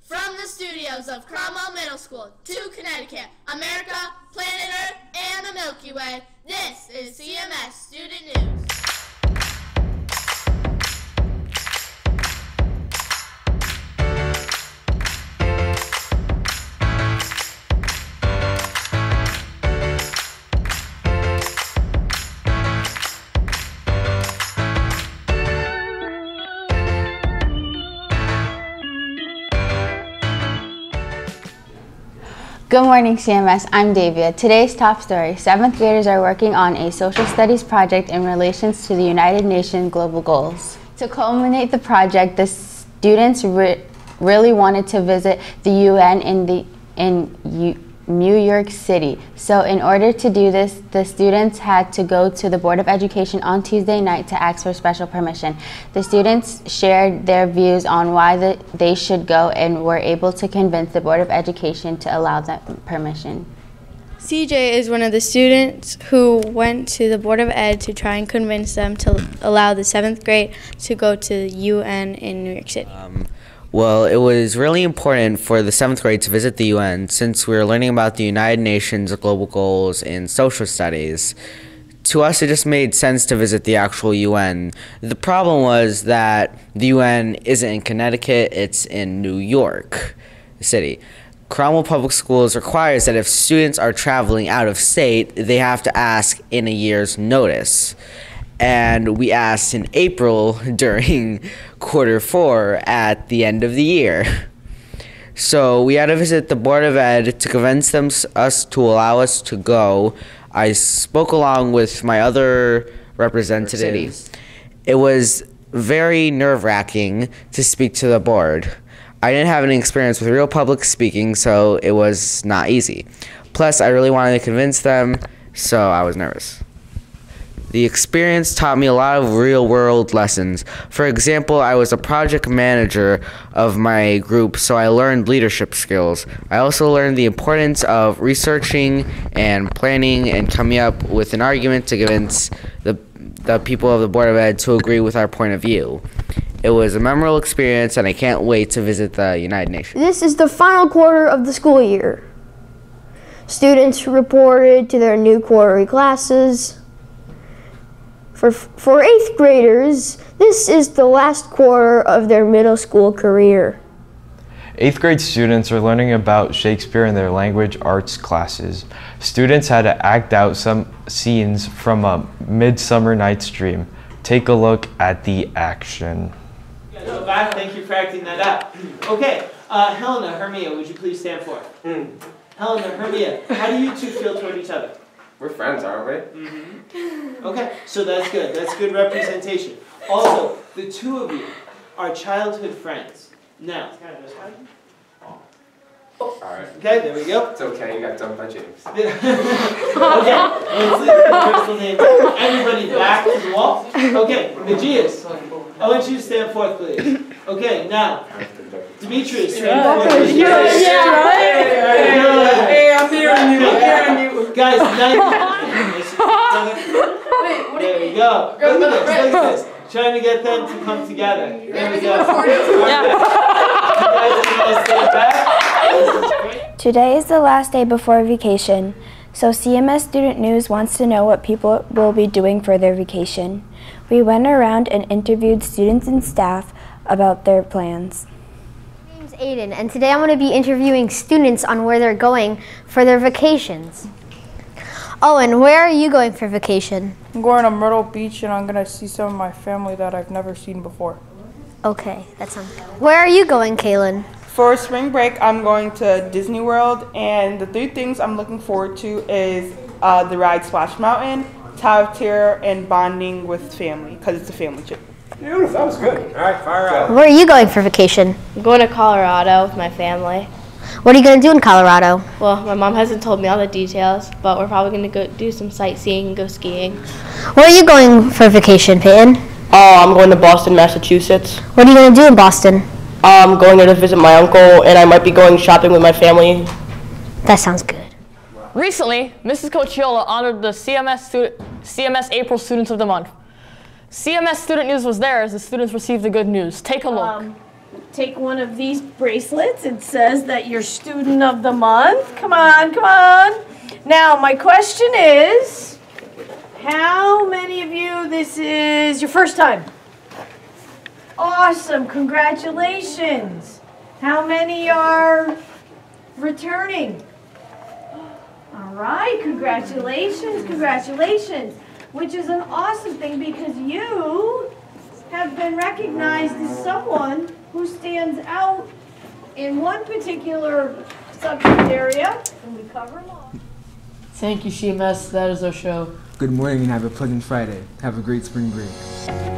From the studios of Cromwell Middle School to Connecticut, America, planet Earth, and the Milky Way, this is CMS Student News. Good morning, CMS. I'm Davia. Today's top story: 7th graders are working on a social studies project in relations to the United Nations Global Goals. To culminate the project, the students really wanted to visit the UN in New York City. So in order to do this, the students had to go to the Board of Education on Tuesday night to ask for special permission. The students shared their views on why they should go and were able to convince the Board of Education to allow them permission. CJ is one of the students who went to the Board of Ed to try and convince them to allow the 7th grade to go to the UN in New York City. Well, it was really important for the 7th grade to visit the UN since we were learning about the United Nations Global Goals in social studies. To us, it just made sense to visit the actual UN. The problem was that the UN isn't in Connecticut, it's in New York City. Cromwell Public Schools requires that if students are traveling out of state, they have to ask in a year's notice. And we asked in April during Q4 at the end of the year. So we had to visit the Board of Ed to convince us to allow us to go. I spoke along with my other representatives. It was very nerve-wracking to speak to the board. I didn't have any experience with real public speaking, so it was not easy. Plus, I really wanted to convince them, so I was nervous. The experience taught me a lot of real-world lessons. For example, I was a project manager of my group, so I learned leadership skills. I also learned the importance of researching and planning and coming up with an argument to convince the people of the Board of Ed to agree with our point of view. It was a memorable experience, and I can't wait to visit the United Nations. This is the final quarter of the school year. Students reported to their new quarterly classes. For 8th graders, this is the last quarter of their middle school career. 8th grade students are learning about Shakespeare in their language arts classes. Students had to act out some scenes from A Midsummer Night's Dream. Take a look at the action. So back, thank you for acting that out. Okay, Helena, Hermia, would you please stand forth? Helena, Hermia, how do you two feel toward each other? We're friends, aren't we? Okay, so that's good. That's good representation. Also, the two of you are childhood friends. Now, Alright. okay, there we go. It's okay, you got dumped by James. Okay, let's leave the personal name. Everybody back to the wall. Okay, Aegeus, I want you to stand forth, please. Okay, now, Demetrius, stand forth. Hey, I'm hearing you. Guys, there we go. Look at this. Trying to get them to come together. There we go. Today is the last day before vacation, so CMS Student News wants to know what people will be doing for their vacation. We went around and interviewed students and staff about their plans. My name's Aiden, and today I'm going to be interviewing students on where they're going for their vacations. Oh, and where are you going for vacation? I'm going to Myrtle Beach, and I'm going to see some of my family that I've never seen before. Okay, that sounds good. Where are you going, Kaylin? For spring break, I'm going to Disney World, and the 3 things I'm looking forward to is the ride Splash Mountain, Tower of Terror, and bonding with family, because it's a family trip. Yeah, that was good. All right, fire out. Where are you going for vacation? I'm going to Colorado with my family. What are you going to do in Colorado? Well, my mom hasn't told me all the details, but we're probably going to go do some sightseeing and go skiing. Where are you going for vacation, Peyton? I'm going to Boston, Massachusetts. What are you going to do in Boston? I'm going there to visit my uncle, and I might be going shopping with my family. That sounds good. Recently, Mrs. Cochiola honored the CMS April Students of the Month. CMS Student News was there as the students received the good news. Take a look. take one of these bracelets. It says that you're student of the month. Come on, come on. Now, my question is, how many of you, this is your first time? Awesome, congratulations. How many are returning? All right, congratulations, congratulations. Which is an awesome thing because you have been recognized as someone who stands out in one particular subject area, and we cover them all. Thank you, CMS. That is our show. Good morning and have a pleasant Friday. Have a great spring break.